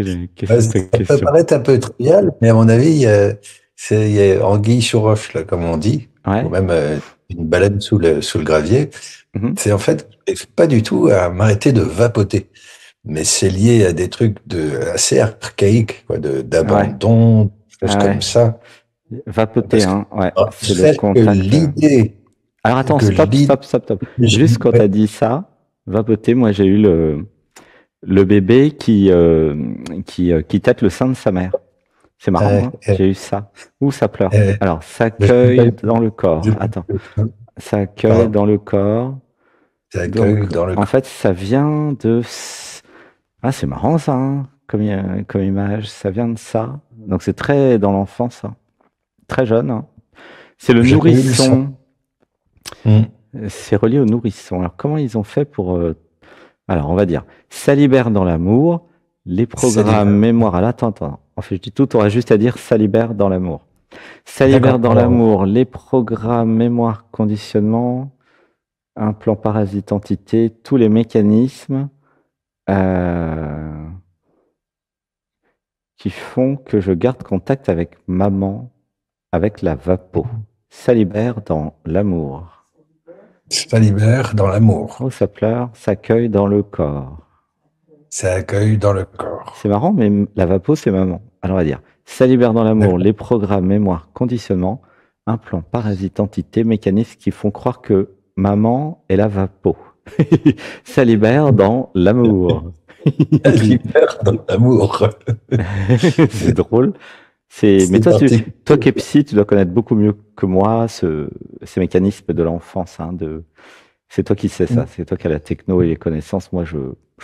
Qu'est-ce que Ça c'est que peut question? paraître un peu trivial, mais à mon avis, il y a anguille sous roche, là, comme on dit, ou Ouais. même une baleine sous le gravier. Mhm. C'est en fait, c'est pas du tout à m'arrêter de vapoter, mais c'est lié à des trucs assez archaïques, quoi, Ouais. d'abandon, des choses Ah comme ouais. ça. Vapoter, Parce que hein. Ouais. alors, C'est le faire que contact. l'idée, Alors attends, que stop, l'idée, stop, stop, stop. Juste quand tu as ouais, dit ça, vapoter, moi j'ai eu le bébé qui tète le sein de sa mère. C'est marrant, euh, hein? euh, J'ai eu ça. Ou ça pleure. euh, Alors, je sais pas, s'accueille dans le corps. je- Attends. S'accueille pardon, dans le corps. ça accueille Donc, dans le en corps. fait, ça vient de... Ah, c'est marrant ça, hein, comme image. Ça vient de ça. Donc, c'est très dans l'enfance, ça. Très jeune, hein. C'est le J'ai pas eu le son. nourrisson. Hmm. C'est relié au nourrisson. Alors, comment ils ont fait pour... Alors, on va dire, salibère dans l'amour, les programmes Célibataire. mémoire à l'attente. En fait, je dis tout, tu auras juste à dire salibère dans l'amour. Salibère D'accord. dans Alors, l'amour, les programmes mémoire conditionnement, un plan parasite entité, tous les mécanismes euh, qui font que je garde contact avec maman, avec la vapo. Salibère dans l'amour. salibère dans l'amour. Oh, ça pleure, s'accueille dans le corps. Ça accueille dans le C'est corps. marrant, mais la vapo, c'est maman. Alors on va dire, ça libère dans l'amour D'accord. les programmes, mémoire, conditionnement, implants, parasites, entités, mécanismes qui font croire que maman est la vapo. Ça libère dans l'amour. Salibère dans l'amour. C'est drôle. Mais C'est particulier. toi qui es psy, tu dois connaître beaucoup mieux que moi ces mécanismes de l'enfance. C'est toi qui sais ça. C'est toi qui as la techno et les connaissances. Moi, je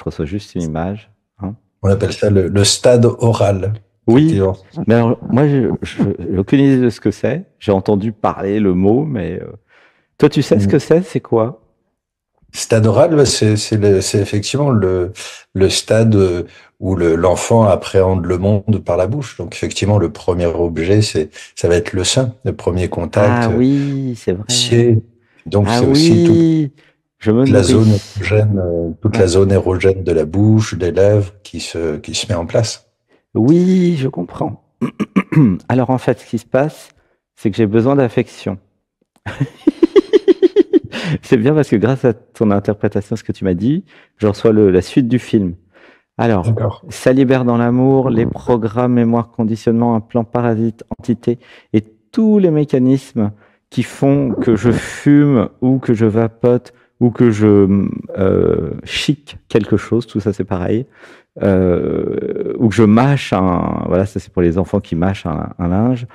reçois juste une image. Hein. On appelle ça le stade oral. Oui, Effectivement. mais alors, moi, j'ai aucune idée de ce que c'est. J'ai entendu parler le mot, mais toi, tu sais ce que c'est? C'est quoi? Stade oral, bah, c'est effectivement le stade où l'enfant appréhende le monde par la bouche. Donc effectivement, le premier objet, ça va être le sein, le premier Ah contact oui, c'est vrai. initié. Donc Ah c'est aussi toute oui, je me la zone nourris. érogène, toute la Ouais. zone érogène de la bouche, des lèvres qui se met en place. Oui, je comprends. Alors en fait, ce qui se passe, c'est que j'ai besoin d'affection. C'est bien parce que grâce à ton interprétation, ce que tu m'as dit, je reçois la suite du film. Alors, D'accord. ça libère dans l'amour les programmes, mémoire, conditionnement, implants, parasites, entités et tous les mécanismes qui font que je fume ou que je vapote ou que je chic quelque chose, tout ça c'est pareil, ou que je mâche voilà, ça c'est pour les enfants qui mâchent un linge,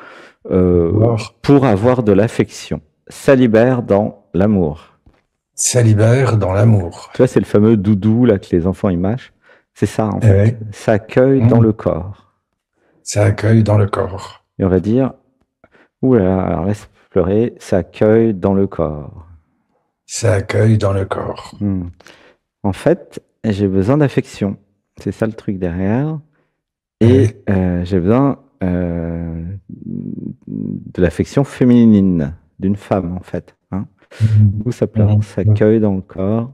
Voir. pour avoir de l'affection. Ça libère dans l'amour. Salibère dans l'amour. Tu vois, c'est le fameux doudou là que les enfants ils mâchent. C'est ça en Eh fait. oui. Ça accueille dans Mm. le corps. Ça accueille dans le corps. Et on va dire, oula, alors laisse pleurer, ça accueille dans le corps. Ça accueille dans le corps. Hmm. En fait, j'ai besoin d'affection. C'est ça le truc derrière. Eh Et oui. j'ai besoin de l'affection féminine, d'une femme en fait. Hein. Mhm. Où ça pleure, Mhm. ça Mhm. accueille dans le corps.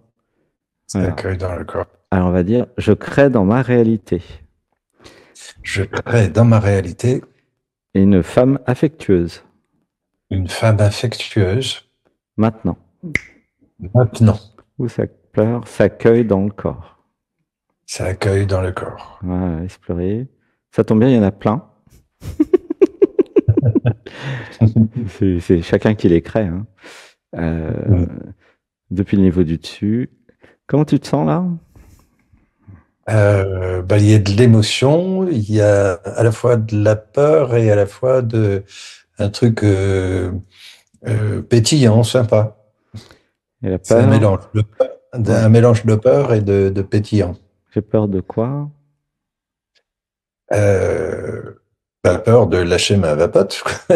Ça Alors, accueille dans le corps. alors on va dire, je crée dans ma réalité Je crée dans ma réalité une femme affectueuse. une femme affectueuse Maintenant, maintenant. où ça pleure, ça accueille dans le corps. Ça accueille dans le corps. Voilà, laisse pleurer. Ça tombe bien, il y en a plein. C'est chacun qui les crée. Hein. Euh, depuis le niveau du dessus. Comment tu te sens là? Bah, il y a de l'émotion, il y a à la fois de la peur et à la fois un truc pétillant, sympa. Et la C'est peur? un Ouais. mélange de peur et de pétillant. J'ai peur de quoi? Euh, Pas peur de lâcher ma vapote, quoi.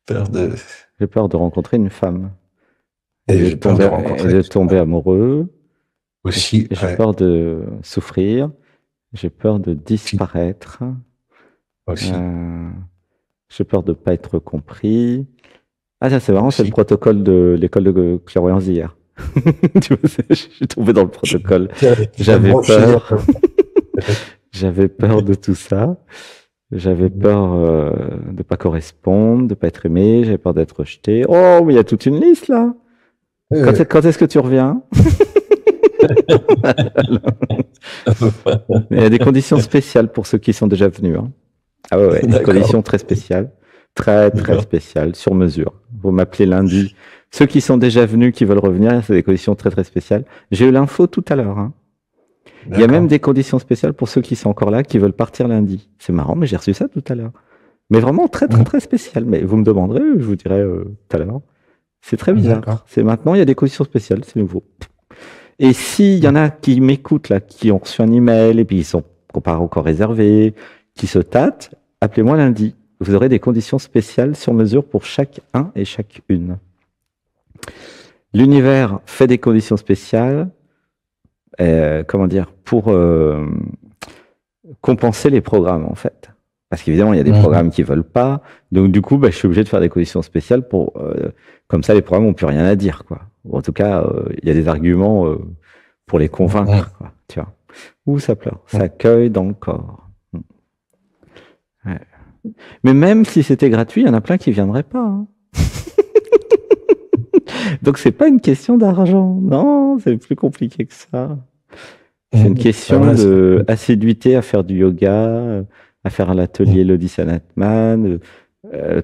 Peur de, J'ai peur de rencontrer une femme et j'ai peur de et rencontrer de tomber amoureux. aussi, J'ai ouais, peur de souffrir. J'ai peur de disparaître. aussi, Euh, j'ai peur de pas être compris. Ah, ça, c'est marrant, c'est le aussi. protocole de l'école de clairvoyance d'hier. Tu vois, je suis tombé dans le protocole. J'avais J'avais branché. peur. J'avais peur de tout ça. J'avais peur de pas correspondre, de pas être aimé. J'avais peur d'être rejeté. Oh, mais il y a toute une liste là. Quand est-ce que tu reviens? Il y a des conditions spéciales pour ceux qui sont déjà venus. Hein. Ah ouais, des conditions très spéciales. Très spéciales, sur mesure. Vous m'appelez lundi. Ceux qui sont déjà venus, qui veulent revenir, c'est des conditions très spéciales. J'ai eu l'info tout à l'heure. Hein. Il y a même des conditions spéciales pour ceux qui sont encore là, qui veulent partir lundi. C'est marrant, mais j'ai reçu ça tout à l'heure. Mais vraiment très spécial. Mais vous me demanderez, je vous dirai tout à l'heure. C'est très bizarre. C'est maintenant, il y a des conditions spéciales, c'est nouveau. Et s'il y en a qui m'écoutent là, qui ont reçu un email et puis ils sont pas encore réservés, qui se tâtent, appelez-moi lundi. Vous aurez des conditions spéciales sur mesure pour chacun et chacune. L'univers fait des conditions spéciales, pour compenser les programmes en fait. Parce qu'évidemment, il y a des programmes qui veulent pas. Donc du coup, je suis obligé de faire des conditions spéciales pour comme ça, les programmes n'ont plus rien à dire, quoi. Ou en tout cas, il y a des arguments pour les convaincre, quoi. Tu vois. Où ça pleure, ça cueille dans le corps. Ouais. Mais même si c'était gratuit, il y en a plein qui viendraient pas. Hein. Donc c'est pas une question d'argent, non, c'est plus compliqué que ça. C'est une question de assiduité à faire du yoga, à faire l'atelier Lodi Sanatman,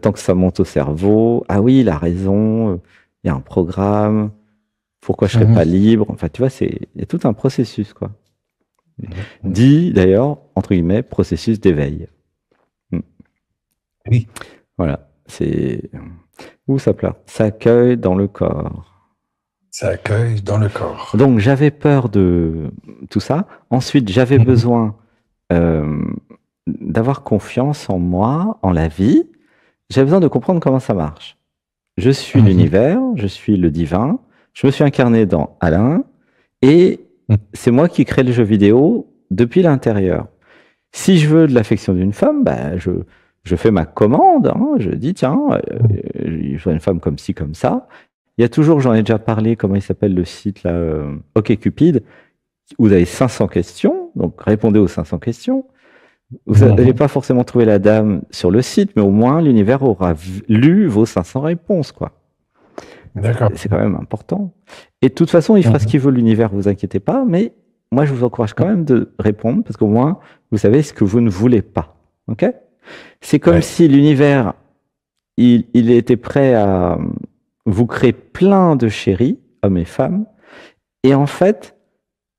tant que ça monte au cerveau. Ah oui, il a raison, il y a un programme, pourquoi je serais pas libre? Enfin, tu vois, il y a tout un processus, quoi. Dit, d'ailleurs, entre guillemets, processus d'éveil. Oui. Voilà, c'est... Où ça pleure? Ça accueille dans le corps. Ça accueille dans le corps. Donc, j'avais peur de tout ça. Ensuite, j'avais besoin d'avoir confiance en moi, en la vie. J'avais besoin de comprendre comment ça marche. Je suis l'univers, je suis le divin. Je me suis incarné dans Alain. Et c'est moi qui crée le jeu vidéo depuis l'intérieur. Si je veux de l'affection d'une femme, je fais ma commande. Hein, je dis, tiens, je veux une femme comme ci, comme ça. Il y a toujours, j'en ai déjà parlé, comment il s'appelle le site là, OkCupid, où vous avez 500 questions. Donc, répondez aux 500 questions. Vous n'allez pas forcément trouver la dame sur le site, mais au moins, l'univers aura lu vos 500 réponses, quoi. D'accord. C'est quand même important. Et de toute façon, il fera ce qu'il veut, l'univers, vous inquiétez pas. Mais moi, je vous encourage quand même de répondre, parce qu'au moins, vous savez ce que vous ne voulez pas. Ok? C'est comme si l'univers, il était prêt à vous créer plein de chéris, hommes et femmes, et en fait,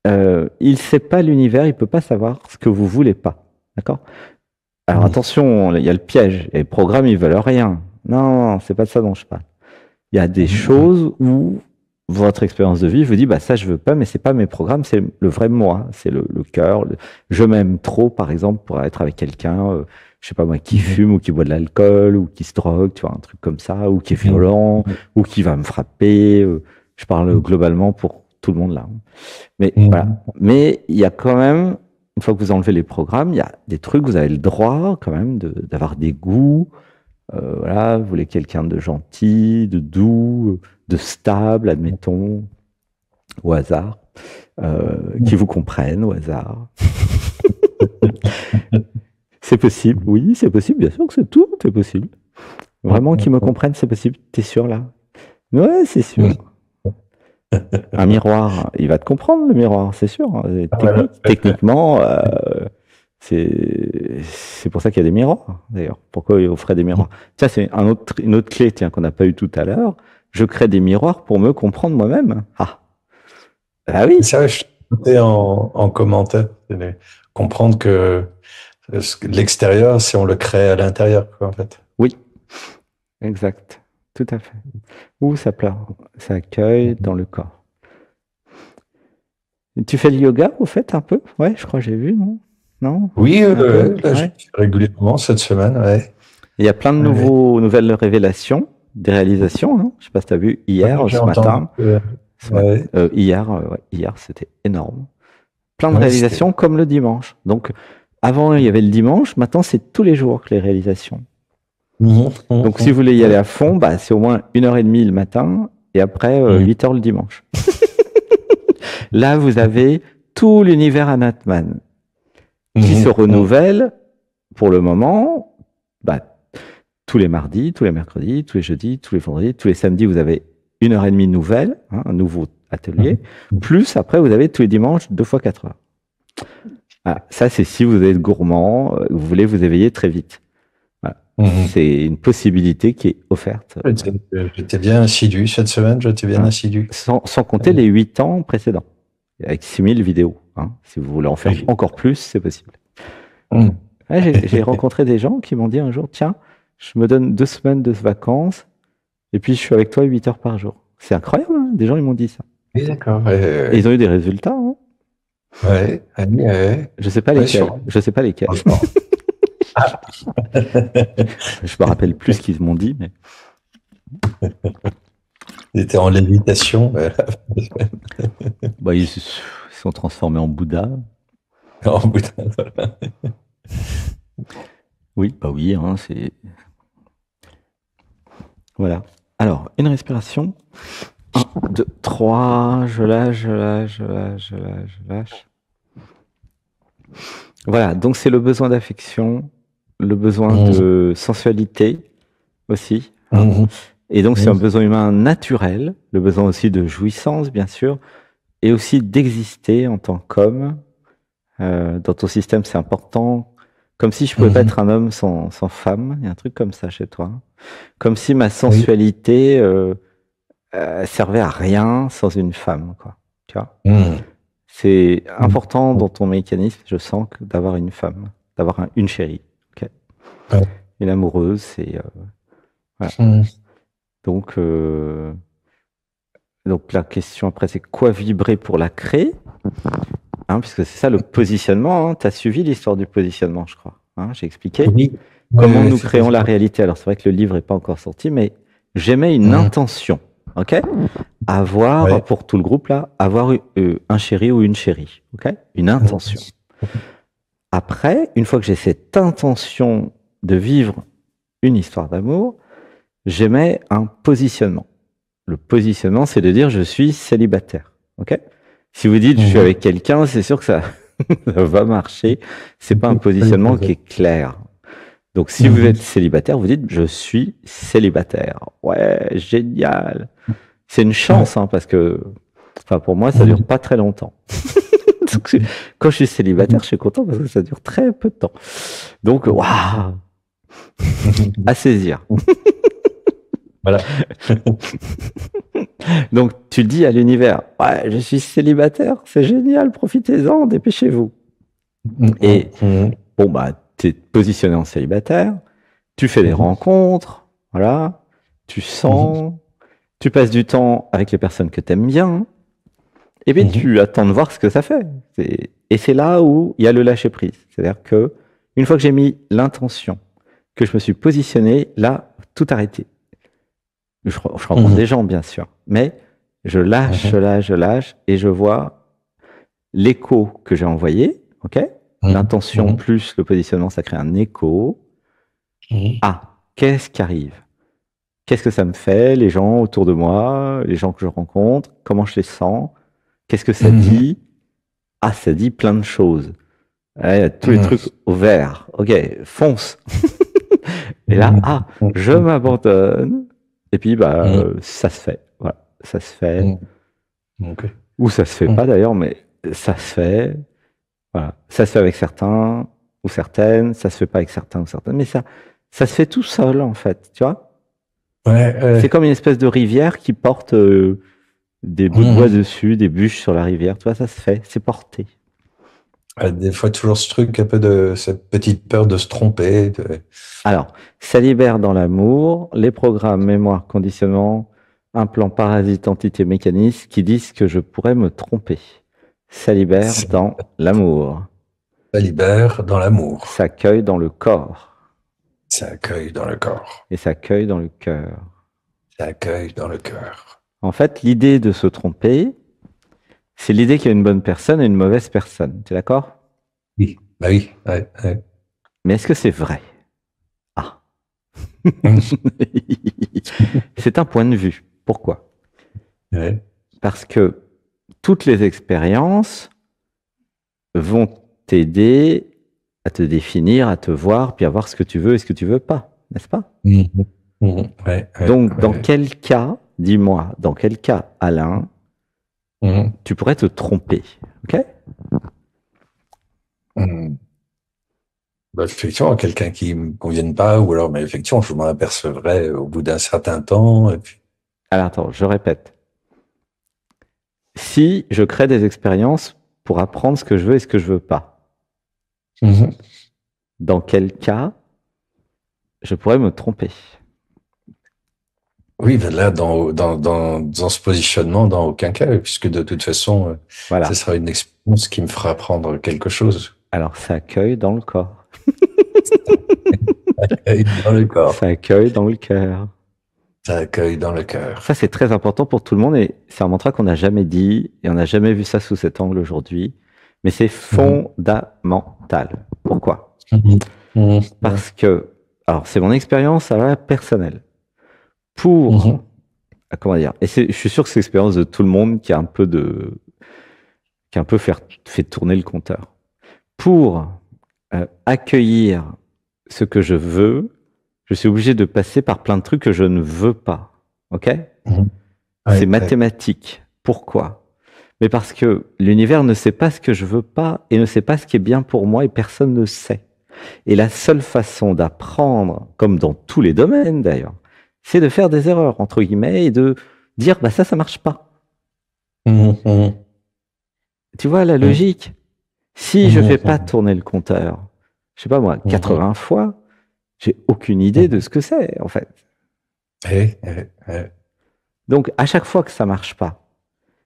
il ne sait pas l'univers, il ne peut pas savoir ce que vous voulez pas. D'accord? Alors attention, il y a le piège, et les programmes, ils veulent rien. Non, c'est pas de ça dont je parle. Il y a des choses où votre expérience de vie vous dit, ça je veux pas, mais c'est pas mes programmes, c'est le vrai moi, c'est le cœur. Je m'aime trop, par exemple, pour être avec quelqu'un, je sais pas moi, qui fume ou qui boit de l'alcool ou qui se drogue, tu vois, un truc comme ça, ou qui est violent, ou qui va me frapper. Je parle globalement pour tout le monde là. Mais voilà. Mais il y a quand même, une fois que vous enlevez les programmes, il y a des trucs, vous avez le droit quand même d'avoir des goûts. Voilà, vous voulez quelqu'un de gentil, de doux, de stable, admettons, au hasard, qui vous comprenne au hasard. C'est possible, oui, c'est possible, bien sûr que c'est tout, c'est possible. Vraiment, qui me comprenne, c'est possible, t'es sûr là? Ouais, c'est sûr. Un miroir, il va te comprendre, le miroir, c'est sûr. Techniquement, c'est pour ça qu'il y a des miroirs, d'ailleurs. Pourquoi il offrait des miroirs? Tiens, c'est une autre clé qu'on n'a pas eu tout à l'heure. Je crée des miroirs pour me comprendre moi-même. Ah oui. C'est vrai, je notais en commentaire. Comprendre que l'extérieur, si on le crée à l'intérieur, quoi, en fait. Oui, exact. Tout à fait. Où ça pleure? Ça accueille dans le corps. Tu fais le yoga, au fait, un peu? Ouais, je crois que j'ai vu, non? Non? Oui, là, je fais régulièrement cette semaine, ouais. Il y a plein de nouvelles révélations, des réalisations. Hein. Je ne sais pas si tu as vu hier, ce matin. Hier, c'était énorme. Plein de réalisations comme le dimanche. Donc, avant, il y avait le dimanche. Maintenant, c'est tous les jours que les réalisations. Donc, si vous voulez y aller à fond, c'est au moins 1h30 le matin et après 8h le dimanche. Là, vous avez tout l'univers Anatman. qui se renouvelle pour le moment, tous les mardis, tous les mercredis, tous les jeudis, tous les vendredis, tous les samedis, vous avez 1h30 nouvelle, un nouveau atelier, plus après, vous avez tous les dimanches 2 fois 4 heures. Voilà. Ça, c'est si vous êtes gourmand, vous voulez vous éveiller très vite. Voilà. C'est une possibilité qui est offerte. J'étais bien assidu cette semaine, j'étais bien assidu. Sans compter les 8 ans précédents, avec 6000 vidéos. Si vous voulez en faire encore plus, c'est possible. J'ai rencontré des gens qui m'ont dit un jour, tiens, je me donne 2 semaines de vacances et puis je suis avec toi 8 heures par jour. C'est incroyable, hein. Des gens, ils m'ont dit ça. Oui, d'accord. Et ils ont eu des résultats. Ouais. Je sais pas lesquels. Je sais pas lesquels. Je me rappelle plus ce qu'ils m'ont dit, mais. Ils étaient en lévitation. Ils se sont transformés en Bouddha. En Bouddha, voilà. Oui, c'est. Voilà. Alors, une respiration. 1, 2, 3. Je lâche. Voilà, donc c'est le besoin d'affection, le besoin de sensualité aussi. Et donc c'est un besoin humain naturel, le besoin aussi de jouissance, bien sûr, et aussi d'exister en tant qu'homme. Dans ton système, c'est important. Comme si je pouvais pas être un homme sans femme. Il y a un truc comme ça chez toi. Comme si ma sensualité servait à rien sans une femme, quoi. Tu vois. C'est important dans ton mécanisme, je sens, d'avoir une femme, d'avoir une chérie. Okay. Une amoureuse, c'est... voilà. Donc la question après, c'est quoi vibrer pour la créer, puisque c'est ça le positionnement. Tu as suivi l'histoire du positionnement, je crois. J'ai expliqué comment nous créons la réalité. Alors c'est vrai que le livre n'est pas encore sorti, mais j'émets une intention. Ok, avoir pour tout le groupe là, avoir un chéri ou une chérie. Ok, une intention. Après, une fois que j'ai cette intention de vivre une histoire d'amour, j'émets un positionnement. Le positionnement, c'est de dire je suis célibataire. Ok. Si vous dites je suis avec quelqu'un, c'est sûr que ça va marcher. C'est pas un positionnement qui est clair. Donc, si vous êtes célibataire, vous dites je suis célibataire. Ouais, génial. C'est une chance, parce que, pour moi, ça dure pas très longtemps. Donc, quand je suis célibataire, je suis content parce que ça dure très peu de temps. Donc, waouh, à saisir. Voilà. Donc, tu dis à l'univers, ouais, je suis célibataire, c'est génial, profitez-en, dépêchez-vous. Et tu es positionné en célibataire, tu fais des rencontres, voilà, tu sens, tu passes du temps avec les personnes que tu aimes bien, et puis tu attends de voir ce que ça fait. Et c'est là où il y a le lâcher-prise. C'est-à-dire que une fois que j'ai mis l'intention, que je me suis positionné, là, tout arrêté. Je rencontre des gens, bien sûr, mais je lâche, je lâche, et je vois l'écho que j'ai envoyé, ok. L'intention plus le positionnement, ça crée un écho. Qu'est-ce qui arrive? Qu'est-ce que ça me fait, les gens autour de moi, les gens que je rencontre, comment je les sens? Qu'est-ce que ça dit? Ça dit plein de choses. Il y a tous les trucs au vert. Ok, fonce. Et là, je m'abandonne. Et puis, ça se fait. Voilà, ça se fait. Ou ça se fait pas d'ailleurs, mais ça se fait. Voilà. Ça se fait avec certains ou certaines, ça se fait pas avec certains ou certaines, mais ça se fait tout seul, en fait, tu vois. C'est comme une espèce de rivière qui porte des bouts de bois dessus, des bûches sur la rivière, tu vois, ça se fait, c'est porté. Des fois, toujours ce truc, un peu de cette petite peur de se tromper. Alors, ça libère dans l'amour, les programmes, mémoire, conditionnement, implants, parasites, entités, mécanismes qui disent que je pourrais me tromper. Ça libère dans l'amour. Ça libère dans l'amour. Ça accueille dans le corps. Ça accueille dans le corps. Et ça accueille dans le cœur. Ça accueille dans le cœur. En fait, l'idée de se tromper, c'est l'idée qu'il y a une bonne personne et une mauvaise personne. Tu es d'accord? Oui. Oui. Mais est-ce que c'est vrai? C'est un point de vue. Pourquoi? Parce que toutes les expériences vont t'aider à te définir, à te voir, puis à voir ce que tu veux et ce que tu veux pas, n'est-ce pas? Mhm. Mhm. Ouais, ouais, Donc, dans ouais. quel cas, dis-moi, dans quel cas, Alain, Mhm. tu pourrais te tromper, ok? Mhm. Bah, effectivement, quelqu'un qui me convienne pas, ou alors, mais effectivement, je m'en apercevrais au bout d'un certain temps, et puis, Alors, attends, je répète. Si je crée des expériences pour apprendre ce que je veux et ce que je veux pas, Mhm. dans quel cas je pourrais me tromper? Oui, ben là, dans ce positionnement, dans aucun cas, puisque de toute façon, ce Voilà. sera une expérience qui me fera apprendre quelque chose. Alors, ça accueille dans le corps. Accueil dans le corps, Ça accueille dans le cœur. ça accueille dans le cœur. Ça, c'est très important pour tout le monde et c'est un mantra qu'on n'a jamais dit et on n'a jamais vu ça sous cet angle aujourd'hui. Mais c'est Mhm. fondamental. Pourquoi? Mhm. Mhm. Parce que, alors, c'est mon expérience à la personnelle. Pour, Mhm. comment dire, et je suis sûr que c'est l'expérience de tout le monde qui a un peu fait tourner le compteur. Pour accueillir ce que je veux, je suis obligé de passer par plein de trucs que je ne veux pas. Ok? Mhm. C'est Ouais, ouais. mathématique. Pourquoi? Mais parce que l'univers ne sait pas ce que je veux pas et ne sait pas ce qui est bien pour moi et personne ne sait. Et la seule façon d'apprendre, comme dans tous les domaines d'ailleurs, c'est de faire des erreurs, entre guillemets, et de dire, bah ça marche pas. Mhm. Mhm. Tu vois la Mhm. logique? Si je fais pas Mhm. tourner le compteur, je sais pas moi, Mhm. 80 fois, j'ai aucune idée de Mhm. ce que c'est, en fait. Eh, eh, eh. Donc, à chaque fois que ça marche pas,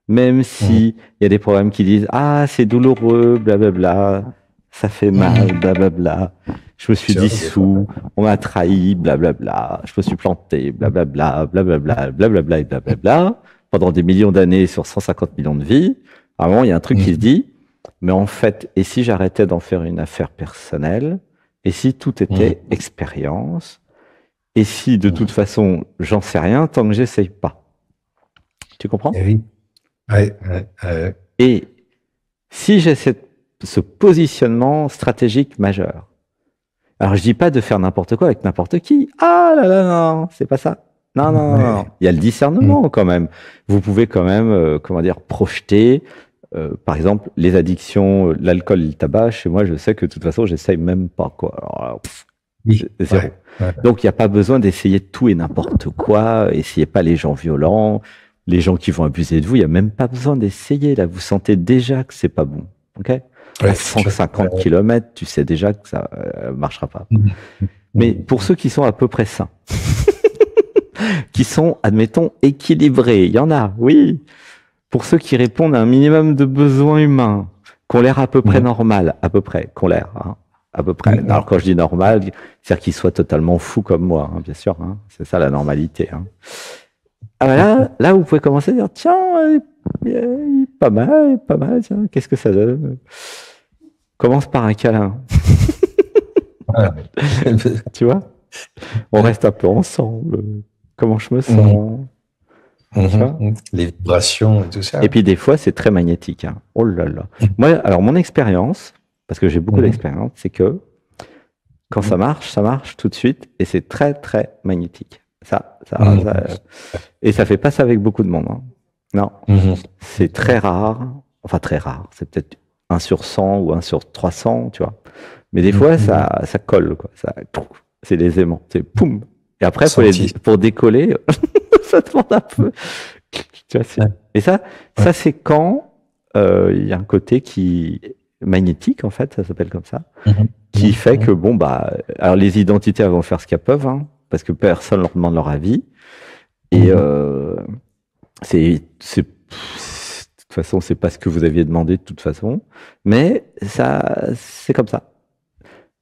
même Mhm. si il y a des programmes qui disent, ah, c'est douloureux, blablabla, ça fait mal, Mhm. blablabla, je me suis C'est vrai, des fois. dissous, on m'a trahi, blablabla, je me suis planté, blablabla, blablabla, blablabla et blablabla, pendant des millions d'années sur 150 millions de vies. À un moment, il y a un truc qui se Mhm. dit, mais en fait, et si j'arrêtais d'en faire une affaire personnelle, et si tout était Mhm. expérience, et si de toute Mhm. façon, j'en sais rien tant que j'essaye pas. Tu Eh comprends? oui. Ouais, ouais, ouais. Et si j'ai ce positionnement stratégique majeur, alors je dis pas de faire n'importe quoi avec n'importe qui. Ah là là, non, c'est pas ça. Non, non, non, non. Ouais. Il y a le Mhm. discernement quand même. Vous pouvez quand même, comment dire, projeter, par exemple, les addictions, l'alcool, le tabac. Chez moi, je sais que de toute façon, j'essaye même pas, quoi. Alors, là, Oui, zéro. ouais, ouais. Donc, il n'y a pas besoin d'essayer tout et n'importe quoi. Essayez pas les gens violents, les gens qui vont abuser de vous. Il n'y a même pas besoin d'essayer. Là, vous sentez déjà que c'est pas bon. Ok? À Ouais, c'est sûr. 150 kilomètres, tu sais déjà que ça marchera pas. Mhm. Mais pour Mhm. ceux qui sont à peu près sains, qui sont, admettons, équilibrés, il y en a, oui. Pour ceux qui répondent à un minimum de besoins humains, qui ont l'air à peu près Mhm. normal, à peu près, qui ont l'air, hein, à peu près. Alors Mhm. quand je dis normal, c'est-à-dire qu'ils soient totalement fous comme moi, hein, bien sûr. Hein, c'est ça la normalité. Hein. Ah bah là, vous pouvez commencer à dire, tiens, pas mal, tiens, qu'est-ce que ça donne? Commence par un câlin, Voilà. tu vois? On reste un peu ensemble. Comment je me Mhm. sens? Tu Mhm. vois? Mhm. Les vibrations et tout Et ça. puis des fois, c'est très magnétique. Hein. Oh là là. Moi, alors mon expérience, parce que j'ai beaucoup Mhm. d'expérience, c'est que quand Mhm. ça marche tout de suite et c'est très très magnétique. Mhm. Et ça fait pas ça avec beaucoup de monde. Hein. Non, Mhm. c'est très rare. Enfin très rare. C'est peut-être 1 sur 100 ou 1 sur 300, tu vois. Mais des fois, Mhm. ça colle, quoi. C'est les aimants. C'est poum. Et après, Senti. pour décoller, ça demande un peu. Tu vois, Ouais. et Ouais. ça c'est quand il y a un côté qui magnétique en fait, ça s'appelle comme ça, Mhm. qui Mhm. fait que Mhm. bon bah, alors les identités elles vont faire ce qu'elles peuvent, hein, parce que personne leur demande leur avis. Et Mhm. de toute façon c'est pas ce que vous aviez demandé de toute façon, mais ça c'est comme ça.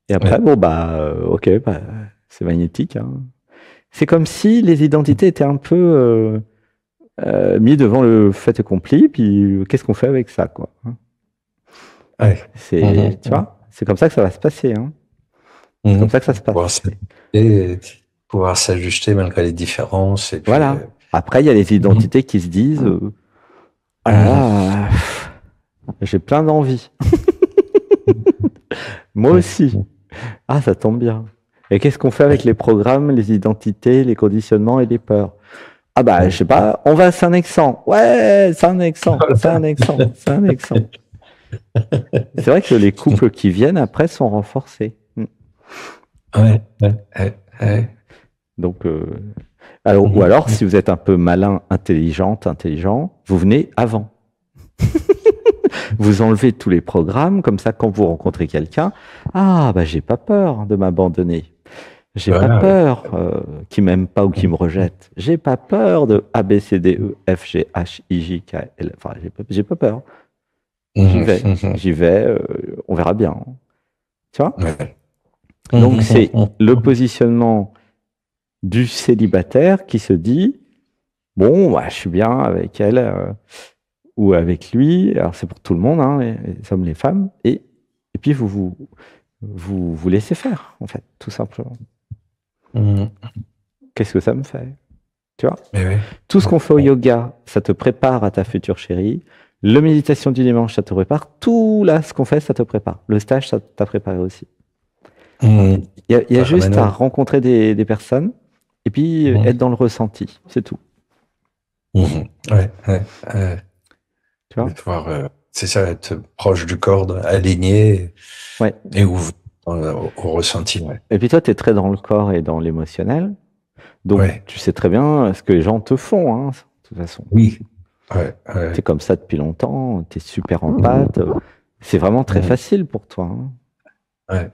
Et après Ouais. bon bah ok bah, c'est magnétique. Hein. C'est comme si les identités étaient un peu mis devant le fait accompli, puis qu'est-ce qu'on fait avec ça, quoi. Hein. Ouais. C'est, Mhm. tu Mhm. vois, c'est comme ça que ça va se passer. Hein. C'est comme Mhm. ça que ça se Pouvoir passe. s'ajuster, pouvoir s'ajuster malgré les différences et puis. Voilà. Après, il y a les Mhm. identités qui se disent, ah là Mhm. là, j'ai plein d'envie. Moi aussi. Ah, ça tombe bien. Et qu'est-ce qu'on fait avec les programmes, les identités, les conditionnements et les peurs? Ah bah, je sais pas, on va à Saint-Nexan. Ouais, Saint-Nexan, Saint-Nexan, Saint-Nexan. C'est vrai que les couples qui viennent après sont renforcés. Ouais, ouais, ouais, ouais. Donc, alors, ou alors, si vous êtes un peu malin, intelligent, vous venez avant. Vous enlevez tous les programmes, comme ça, quand vous rencontrez quelqu'un, ah, bah, j'ai pas peur de m'abandonner. J'ai pas peur qu'il m'aime pas ou qu'il me rejette. J'ai pas peur de A, B, C, D, E, F, G, H, I, J, K, L. Enfin, j'ai pas peur. J'y vais, on verra bien. Tu vois? Ouais. Donc, c'est le positionnement du célibataire qui se dit, bon, bah, je suis bien avec elle ou avec lui. Alors, c'est pour tout le monde, hein, les hommes, les femmes. Et puis, vous laissez faire, en fait, tout simplement. Qu'est-ce que ça me fait? Tu vois? Tout ce qu'on fait au yoga, ça te prépare à ta future chérie. Le méditation du dimanche, ça te prépare. Tout là, ce qu'on fait, ça te prépare. Le stage, ça t'a préparé aussi. Il y a juste à rencontrer des personnes et puis être dans le ressenti. C'est tout. Ouais. Tu vois? Pouvoir, c'est ça, être proche du corps, aligné et ouvert au ressenti. Ouais. Et puis toi, tu es très dans le corps et dans l'émotionnel. Donc, tu sais très bien ce que les gens te font, hein, de toute façon. Oui. Tu es comme ça depuis longtemps, tu es super en pâte. C'est vraiment très facile pour toi. Hein.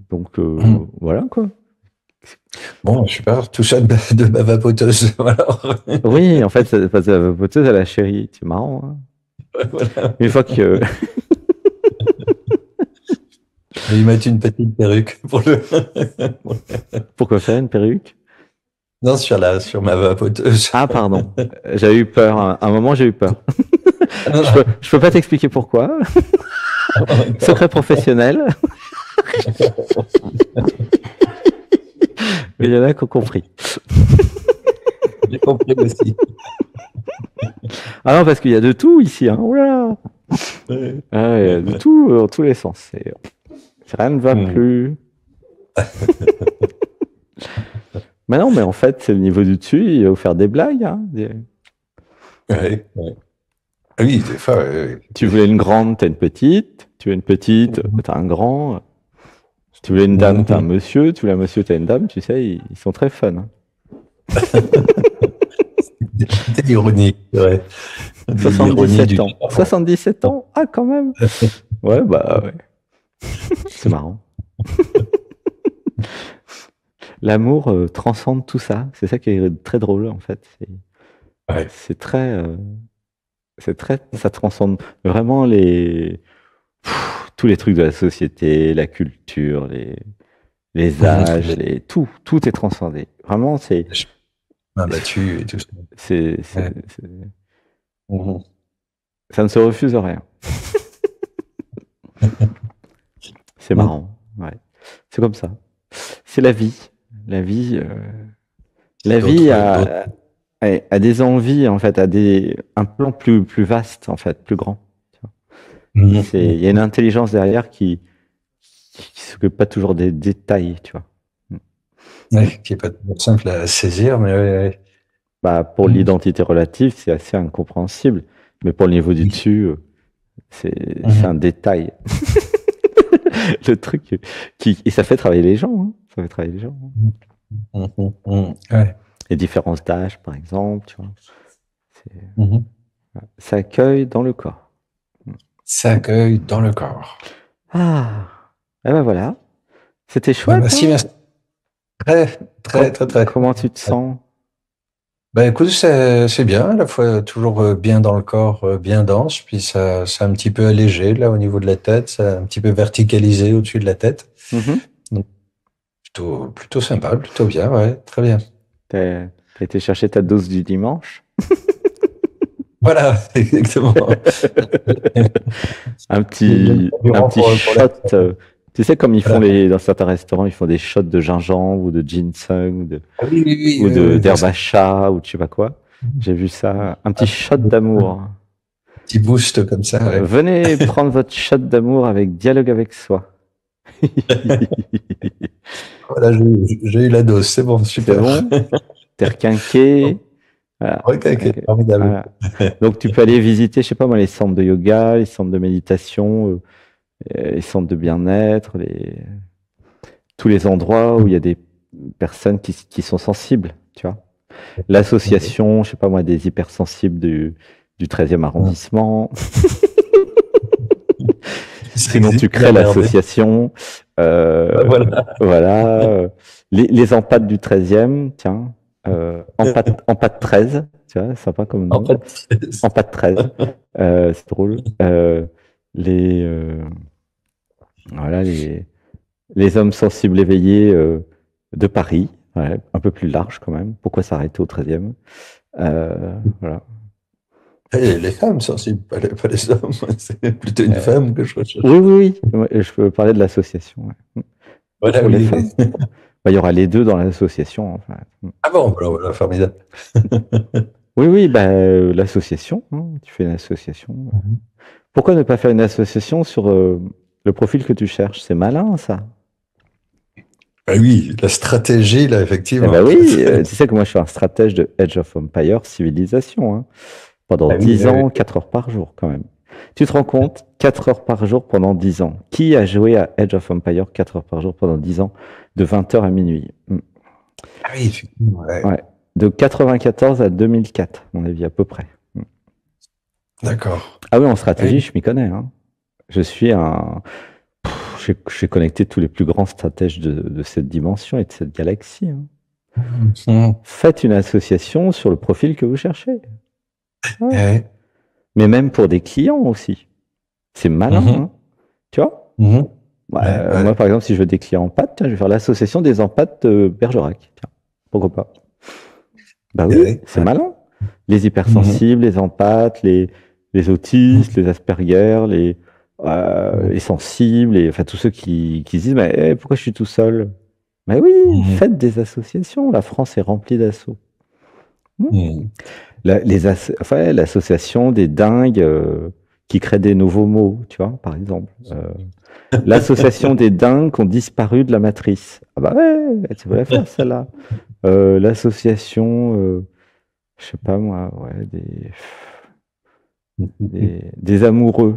Donc, voilà, quoi. Bon, super, tout ça de ma vapoteuse. Alors. Oui, en fait, c'est pas la vapoteuse à la chérie. C'est marrant. Hein. Voilà. Une fois que... Je vais y mettre une petite perruque pour le... Pourquoi faire une perruque? Non, sur ma vapoteuse. Ah, pardon. J'avais eu peur. À un moment, j'ai eu peur. Je peux pas t'expliquer pourquoi. Secret professionnel. Mais il y en a qui ont compris. J'ai compris aussi. Ah non, parce qu'il y a de tout ici. Hein. Oula. Ah, il y a de tout dans tous les sens. Rien ne va plus. Mais non, mais en fait, c'est le niveau du dessus, il va vous faire des blagues. Hein, Oui, des fois. Tu voulais une grande, t'as une petite. Tu veux une petite, t'as un grand. Tu voulais une dame, t'as un monsieur. Tu voulais un monsieur, t'as une dame. Tu sais, ils sont très fun. Hein. C'est ironique, ouais. 77 ans. 77 ans? Ah, quand même. Ouais, bah ouais. C'est marrant. L'amour transcende tout ça. C'est ça qui est très drôle, en fait. C'est très... ça transcende vraiment tous les trucs de la société, la culture, les âges, tout est transcendé. Vraiment, c'est... Battu et tout ça. Ça ne se refuse rien. C'est marrant. Ouais. C'est comme ça. C'est la vie. La vie a des envies, en fait, un plan plus vaste, en fait, plus grand. Il y a une intelligence derrière qui s'occupe pas toujours des détails, tu vois. Qui n'est pas simple à saisir, mais Bah, pour l'identité relative, c'est assez incompréhensible. Mais pour le niveau du dessus, c'est un détail. Le truc et ça fait travailler les gens. Hein. Ça fait travailler les gens. Ouais. Les différences d'âge, par exemple, tu vois. Ça accueille dans le corps. Ça accueille dans le corps. Ah, et ben voilà. C'était chouette. Merci, merci. Très. Comment tu te sens? Ben écoute, c'est bien, à la fois toujours bien dans le corps, bien dense, puis ça un petit peu allégé là au niveau de la tête, ça un petit peu verticalisé au-dessus de la tête. Donc, plutôt sympa, plutôt bien, ouais, très bien. T'as été chercher ta dose du dimanche? Voilà, exactement. un petit shot. Tu sais, comme ils font dans certains restaurants, ils font des shots de gingembre ou de ginseng ou d'herbe à chat ou de je sais pas quoi. J'ai vu ça. Un petit shot d'amour. petit boost comme ça. Ouais. Venez prendre votre shot d'amour avec Dialogue avec soi. Voilà, j'ai eu la dose, c'est bon, super. C'est bon? T'es requinqué. Voilà. Ok, formidable. Voilà. Donc tu peux aller visiter, je sais pas moi, les centres de yoga, les centres de méditation, les centres de bien-être, tous les endroits où il y a des personnes qui sont sensibles, tu vois. L'association, je sais pas moi, des hypersensibles du 13e arrondissement. Sinon, tu crées l'association. Voilà. Les empâtes du 13e, tiens. Empâte 13, tu vois, sympa comme nom. Empâte 13. C'est drôle. Voilà, les hommes sensibles éveillés de Paris. Ouais, un peu plus large quand même. Pourquoi s'arrêter au 13e? Voilà. Et les femmes sensibles, pas les hommes. C'est plutôt une femme que je recherche. Oui. Je peux parler de l'association. Ouais. Voilà, pour les femmes. Il y aura les deux dans l'association. Enfin. Ah bon, voilà, formidable. Oui, l'association. Hein, tu fais une association. Pourquoi ne pas faire une association sur le profil que tu cherches? C'est malin, ça. Ah oui, la stratégie, là, effectivement. Eh ben oui, tu sais que moi, je suis un stratège de Age of Empires Civilisation. Hein, pendant 10 ans, 4 heures par jour, quand même. Tu te rends compte? 4 heures par jour pendant 10 ans. Qui a joué à Age of Empires 4 heures par jour pendant 10 ans, de 20h à minuit? Ah oui, effectivement. Ouais. De 94 à 2004, à mon avis, à peu près. D'accord. Ah oui, en stratégie, je m'y connais. Hein. Je suis j'ai connecté tous les plus grands stratèges de cette dimension et de cette galaxie. Hein. Faites une association sur le profil que vous cherchez. Ouais. Mais même pour des clients aussi. C'est malin, hein. Tu vois? Moi, par exemple, si je veux des clients en pâtes, je vais faire l'association des empâtes de Bergerac. Tiens, pourquoi pas? Bah oui, c'est malin. Les hypersensibles, les empâtes, les autistes, les Asperger, les sensibles, enfin tous ceux qui se disent mais pourquoi je suis tout seul? Mais oui, faites des associations. La France est remplie d'assauts. L'association des dingues qui créent des nouveaux mots, tu vois, par exemple. L'association des dingues qui ont disparu de la matrice. Ah bah ouais, tu peux la faire celle-là. L'association, je sais pas moi, ouais, des amoureux.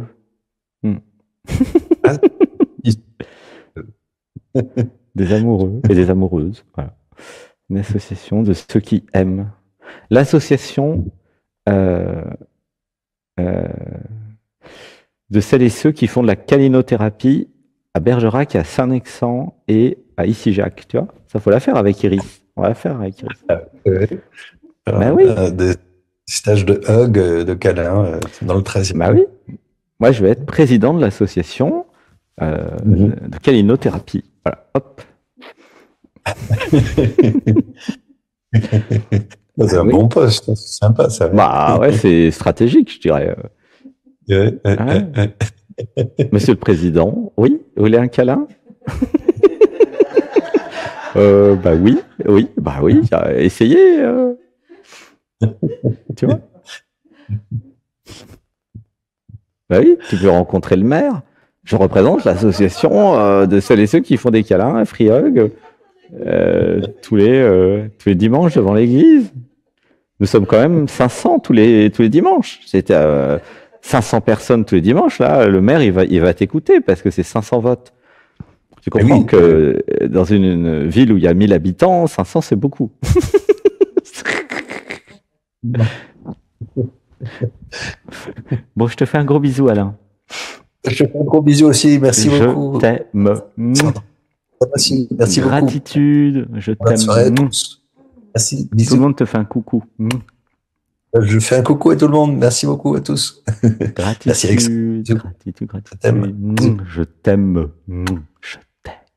Des amoureux et des amoureuses. Voilà. Une association de ceux qui aiment. L'association de celles et ceux qui font de la calinothérapie à Bergerac, à Saint-Nexan et à Issy-Jacques. Tu vois, ça faut la faire avec Iris. On va la faire avec Iris. Oui. Des stages de hug, de câlin dans le 13e. Bah oui. Moi, je vais être président de l'association de calinothérapie. Voilà, hop. C'est un bon poste, c'est sympa ça. Bah ouais, c'est stratégique, je dirais. Monsieur le Président, oui, vous voulez un câlin? Bah oui, essayez. Tu vois? Bah oui, tu peux rencontrer le maire. Je représente l'association de celles et ceux qui font des câlins à Free Hug tous les dimanches devant l'église. Nous sommes quand même 500 tous les dimanches. C'était 500 personnes tous les dimanches. Là, le maire, il va t'écouter parce que c'est 500 votes. Tu comprends que dans une ville où il y a 1000 habitants, 500, c'est beaucoup. Bon, je te fais un gros bisou, Alain. Je te fais un gros bisou aussi. Merci beaucoup. Je t'aime. Merci beaucoup. Gratitude. Je t'aime. Merci. Bisous. Tout le monde te fait un coucou. Je fais un coucou à tout le monde. Merci beaucoup à tous. Gratitude. Merci, Alex. Gratitude. Je t'aime.